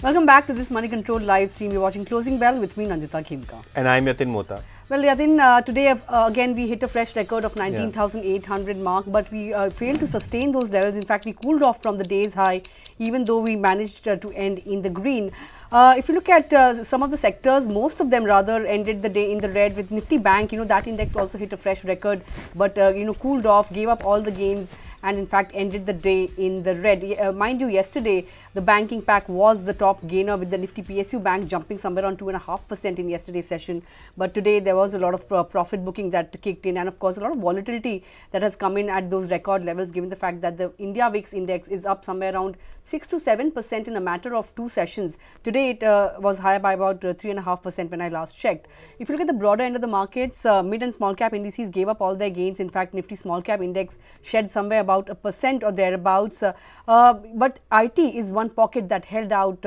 Welcome back to this Moneycontrol live stream. You're watching Closing Bell with me, Nandita, Khemka. And I'm Yatin, Mota. Well, Yatin, today again we hit a fresh record of 19,800 mark, but we failed to sustain those levels. In fact, we cooled off from the day's high, even though we managed to end in the green. If you look at some of the sectors, most of them rather ended the day in the red. With Nifty Bank, that index also hit a fresh record, but cooled off, gave up all the gains, and in fact ended the day in the red. Mind you, yesterday the banking pack was the top gainer, with the Nifty PSU Bank jumping somewhere on 2.5% in yesterday's session. But today there was a lot of profit booking that kicked in, and of course a lot of volatility that has come in at those record levels, given the fact that the India VIX index is up somewhere around 6 to 7% in a matter of 2 sessions. Today it was higher by about 3.5% when I last checked. If you look at the broader end of the markets, mid and small cap indices gave up all their gains. In fact, Nifty small cap index shed somewhere about 1% or thereabouts. But IT is one pocket that held out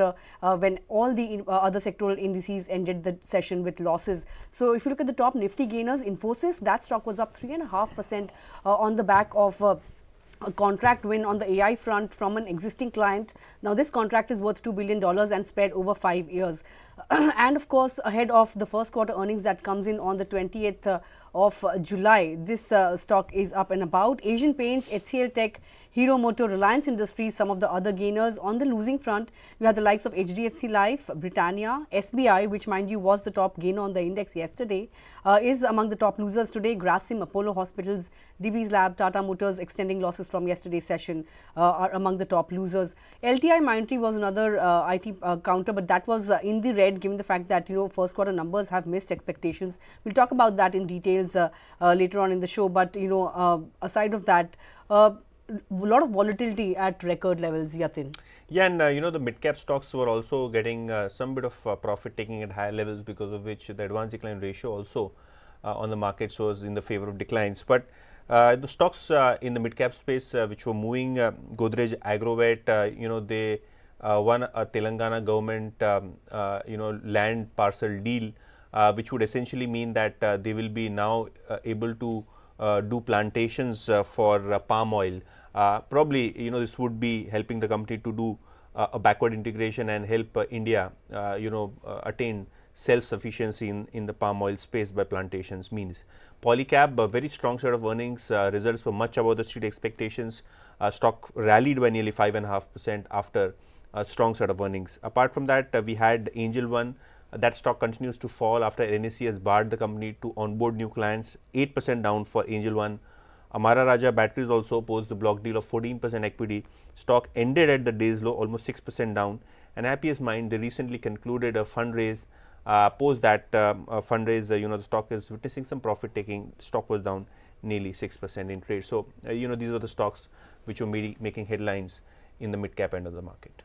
when all the other sectoral indices ended the session with losses. So if you look at the top Nifty gainers, Infosys, that stock was up 3.5% on the back of a contract win on the AI front from an existing client. Now this contract is worth $2 billion and spread over 5 years. And of course, ahead of the first quarter earnings that comes in on the 20th of July, this stock is up and about. Asian Paints, HCL Tech, Moto, Reliance Industries, some of the other gainers. On the losing front, you had the likes of HDFC Life, Britannia, SBI, which mind you was the top gainer on the index yesterday, is among the top losers today. Grasim, Apollo Hospitals, Divi's Lab, Tata Motors extending losses from yesterday's session are among the top losers. LTI Mindtree was another IT counter, but that was in the red, given the fact that first quarter numbers have missed expectations. We'll talk about that in details later on in the show. But aside of that, a lot of volatility at record levels, Yatin. Yeah, and the mid-cap stocks were also getting some bit of profit taking at higher levels, because of which the advance decline ratio also on the markets was in the favor of declines. But the stocks in the mid-cap space which were moving, Godrej Agrovet, they won a Telangana government land parcel deal, which would essentially mean that they will be now able to do plantations for palm oil. Probably this would be helping the company to do a backward integration and help India attain self-sufficiency in the palm oil space by plantations means. Polycab, a very strong set of earnings, results were much above the street expectations. Stock rallied by nearly 5.5% after a strong set of earnings. Apart from that, we had Angel One. That stock continues to fall after NSE has barred the company to onboard new clients, 8% down for Angel One. Amara Raja Batteries also posed the block deal of 14% equity. Stock ended at the day's low, almost 6% down. And happiest mind, they recently concluded a fundraise. Post that fundraise, the stock is witnessing some profit taking. Stock was down nearly 6% in trade. So, these are the stocks which were making headlines in the mid-cap end of the market.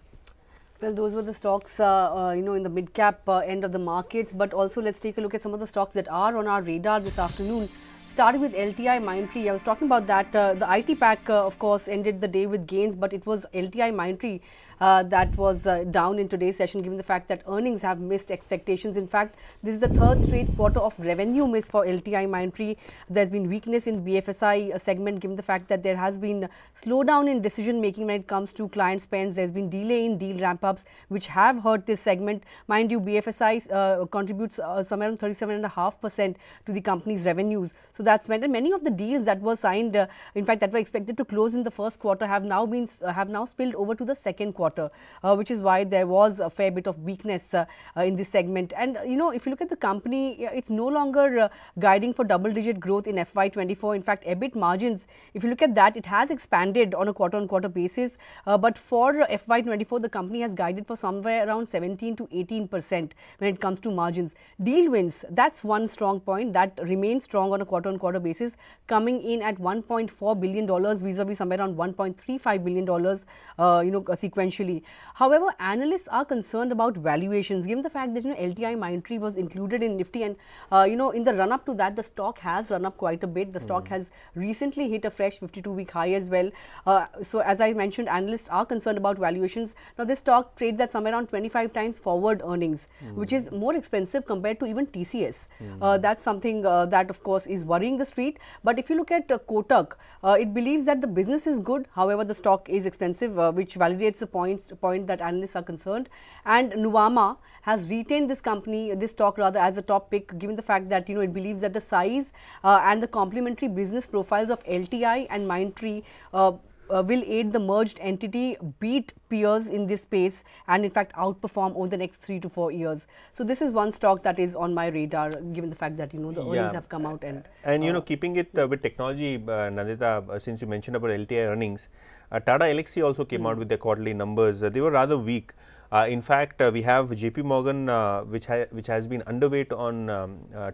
Well, those were the stocks, in the mid-cap end of the markets. But also, let's take a look at some of the stocks that are on our radar this afternoon. Started with LTI Mindtree. I was talking about that. The IT pack, of course, ended the day with gains, but it was LTI Mindtree that was down in today's session, given the fact that earnings have missed expectations. In fact, this is the third straight quarter of revenue miss for LTI Mindtree. There's been weakness in BFSI segment, given the fact that there has been slowdown in decision making when it comes to client spends. There's been delay in deal ramp ups, which have hurt this segment. Mind you, BFSI contributes somewhere around 37.5% to the company's revenues. So that's when many of the deals that were signed, in fact, that were expected to close in the first quarter, have now spilled over to the second quarter, which is why there was a fair bit of weakness in this segment. And if you look at the company, it's no longer guiding for double-digit growth in FY24. In fact, EBIT margins, if you look at that, it has expanded on a quarter-on-quarter basis. But for FY24, the company has guided for somewhere around 17 to 18% when it comes to margins. Deal wins, that's one strong point that remains strong on a quarter-on-quarter basis, coming in at $1.4 billion vis-a-vis somewhere around $1.35 billion, sequentially. However, analysts are concerned about valuations, given the fact that LTI Mindtree was included in Nifty, and in the run up to that, the stock has run up quite a bit. The stock has recently hit a fresh 52-week high as well. So as I mentioned, analysts are concerned about valuations. Now this stock trades at somewhere around 25 times forward earnings, which is more expensive compared to even TCS. That's something that of course is worrying the street. But if you look at Kotak, it believes that the business is good. However, the stock is expensive, which validates the point point that analysts are concerned. And Nuvama has retained this company, this stock rather, as a top pick, given the fact that it believes that the size and the complementary business profiles of LTI and Mindtree will aid the merged entity beat peers in this space and in fact outperform over the next 3 to 4 years. So this is one stock that is on my radar, given the fact that the earnings have come out and keeping it with technology, Nandita, since you mentioned about LTI earnings, Tata Elxsi also came out with their quarterly numbers. They were rather weak. In fact, we have JP Morgan, which has been underweight on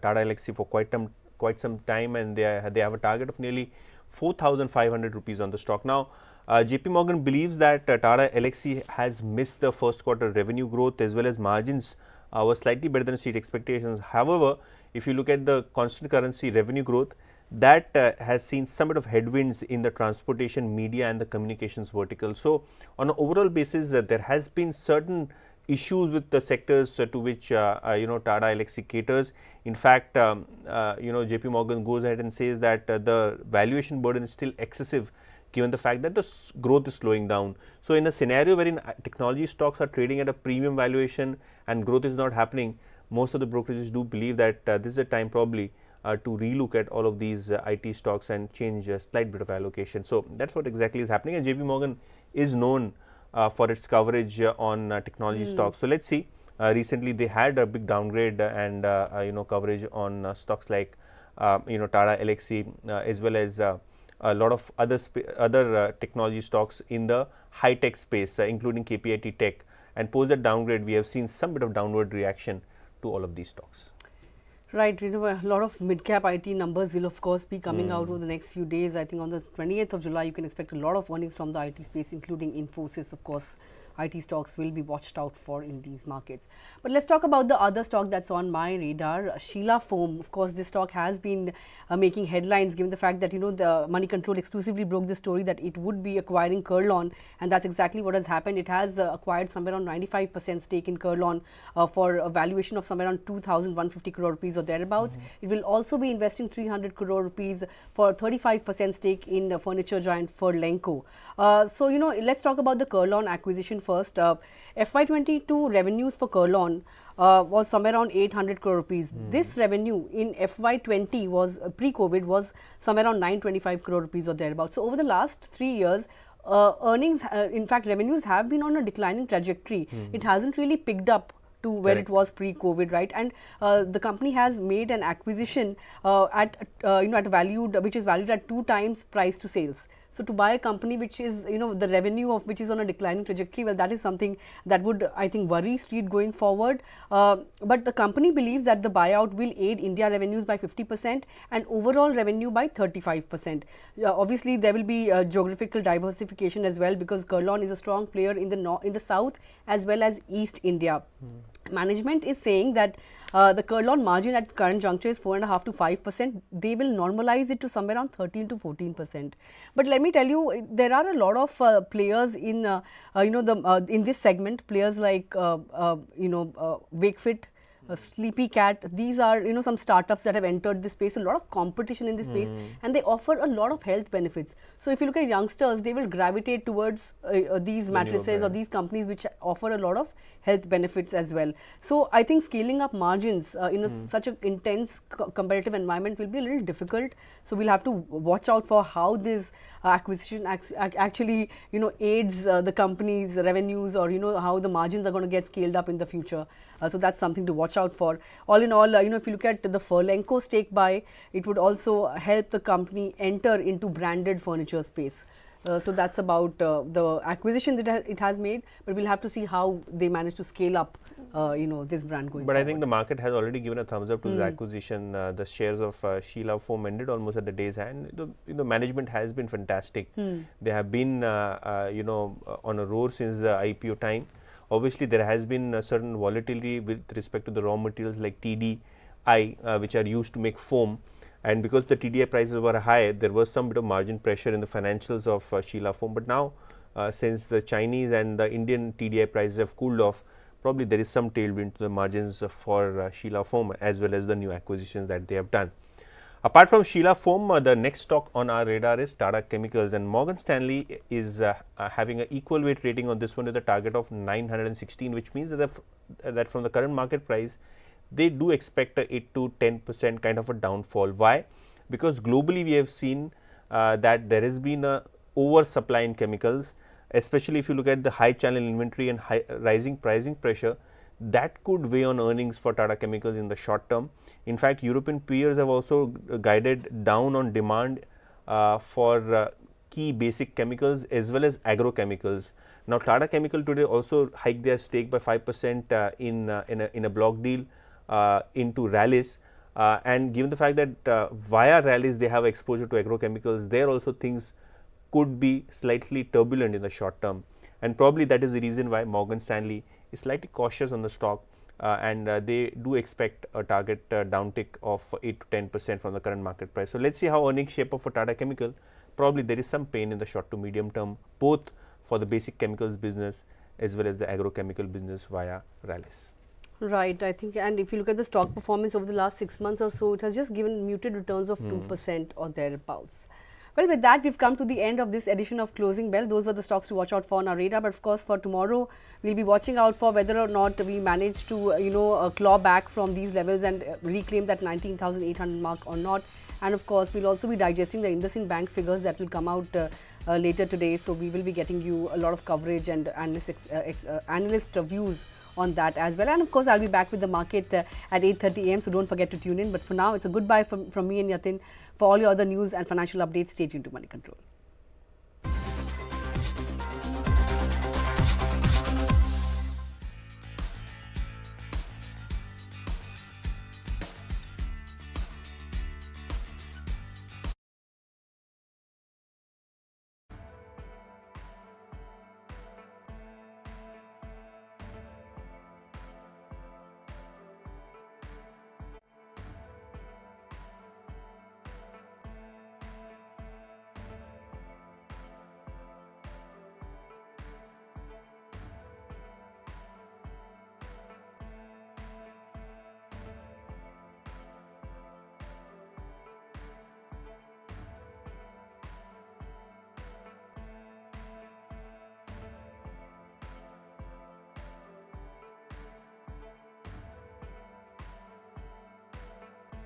Tata Elxsi for quite some time, and they have a target of nearly 4,500 rupees on the stock. Now, JP Morgan believes that Tata Elxsi has missed the first quarter revenue growth as well as margins were slightly better than street expectations. However, if you look at the constant currency revenue growth, that has seen some bit of headwinds in the transportation, media and the communications vertical. So, on an overall basis, there has been certain issues with the sectors to which Tata Elxsi caters. In fact, JP Morgan goes ahead and says that the valuation burden is still excessive given the fact that the growth is slowing down. So, in a scenario wherein technology stocks are trading at a premium valuation and growth is not happening, most of the brokerages do believe that this is a time probably to relook at all of these IT stocks and change a slight bit of allocation. So, that is what exactly is happening, and JP Morgan is known for its coverage on technology stocks. So, let us see. Recently, they had a big downgrade and coverage on stocks like Tata Elxsi as well as a lot of other technology stocks in the high tech space, including KPIT Tech. And post that downgrade, we have seen some bit of downward reaction to all of these stocks. Right, a lot of mid-cap IT numbers will of course be coming out over the next few days. I think on the 28th of July, you can expect a lot of earnings from the IT space, including Infosys. Of course, IT stocks will be watched out for in these markets. But let's talk about the other stock that's on my radar, Sheela Foam. Of course, this stock has been making headlines given the fact that the Moneycontrol exclusively broke the story that it would be acquiring Kurlon, and that's exactly what has happened. It has acquired somewhere around 95% stake in Kurlon for a valuation of somewhere around 2,150 crore rupees or thereabouts. It will also be investing 300 crore rupees for 35% stake in furniture giant Furlenco. So let's talk about the Kurlon acquisition first. FY22 revenues for Kurlon was somewhere around 800 crore rupees. This revenue in FY20 was pre-COVID was somewhere around 925 crore rupees or thereabouts. So over the last 3 years, earnings, in fact, revenues have been on a declining trajectory. It hasn't really picked up to where it was pre-COVID, right? And the company has made an acquisition at valued, which is valued at 2 times price to sales. So to buy a company which is, the revenue of which is on a declining trajectory, well, that is something that would, I think, worry Street going forward. But the company believes that the buyout will aid India revenues by 50% and overall revenue by 35%. Obviously, there will be geographical diversification as well, because Kurlon is a strong player in the south as well as East India. Management is saying that the Kurlon margin at the current juncture is 4.5 to 5%. They will normalize it to somewhere around 13 to 14%. But let me tell you, there are a lot of players in in this segment. Players like Wakefit, Sleepy Cat. These are some startups that have entered this space. A lot of competition in this space, and they offer a lot of health benefits. So if you look at youngsters, they will gravitate towards these mattresses or these companies which offer a lot of health benefits as well. So I think scaling up margins in such an intense competitive environment will be a little difficult. So we'll have to watch out for how this acquisition actually aids the company's revenues, or how the margins are going to get scaled up in the future. So that's something to watch out for. All in all, if you look at the Furlenco stake buy, it would also help the company enter into branded furniture space. So that's about the acquisition that it has made, but we'll have to see how they manage to scale up, this brand going forward. I think the market has already given a thumbs up to this acquisition. The shares of Sheela Foam ended almost at the day's end. The management has been fantastic. They have been, on a roar since the IPO time. Obviously, there has been a certain volatility with respect to the raw materials like TDI, which are used to make foam. And because the TDI prices were high, there was some bit of margin pressure in the financials of Sheela Foam. But now, since the Chinese and the Indian TDI prices have cooled off, probably there is some tailwind to the margins for Sheela Foam as well as the new acquisitions that they have done. Apart from Sheela Foam, the next stock on our radar is Tata Chemicals, and Morgan Stanley is having an equal weight rating on this one with a target of 916, which means that from the current market price, they do expect a 8 to 10% kind of a downfall. Why? Because globally we have seen that there has been a oversupply in chemicals, especially if you look at the high channel inventory and rising pricing pressure, that could weigh on earnings for Tata Chemicals in the short term. In fact, European peers have also guided down on demand for key basic chemicals as well as agrochemicals. Now, Tata Chemical today also hiked their stake by 5% in a block deal into Rallis, and given the fact that via Rallis they have exposure to agrochemicals, there also things could be slightly turbulent in the short term, and probably that is the reason why Morgan Stanley is slightly cautious on the stock, and they do expect a target downtick of 8 to 10% from the current market price. So, let us see how earnings shape up for Tata Chemical. Probably there is some pain in the short to medium term, both for the basic chemicals business as well as the agrochemical business via Rallis. Right, I think, and if you look at the stock performance over the last 6 months or so, it has just given muted returns of 2% or thereabouts. Well, with that, we've come to the end of this edition of Closing Bell. Those were the stocks to watch out for on our radar. But of course, for tomorrow, we'll be watching out for whether or not we manage to, claw back from these levels and reclaim that 19,800 mark or not. And of course, we'll also be digesting the IndusInd Bank figures that will come out later today. So we will be getting you a lot of coverage and analyst views on that as well. And of course, I'll be back with the market at 8:30 a.m. So don't forget to tune in. But for now, it's a goodbye from me and Yatin. For all your other news and financial updates, stay tuned to Moneycontrol.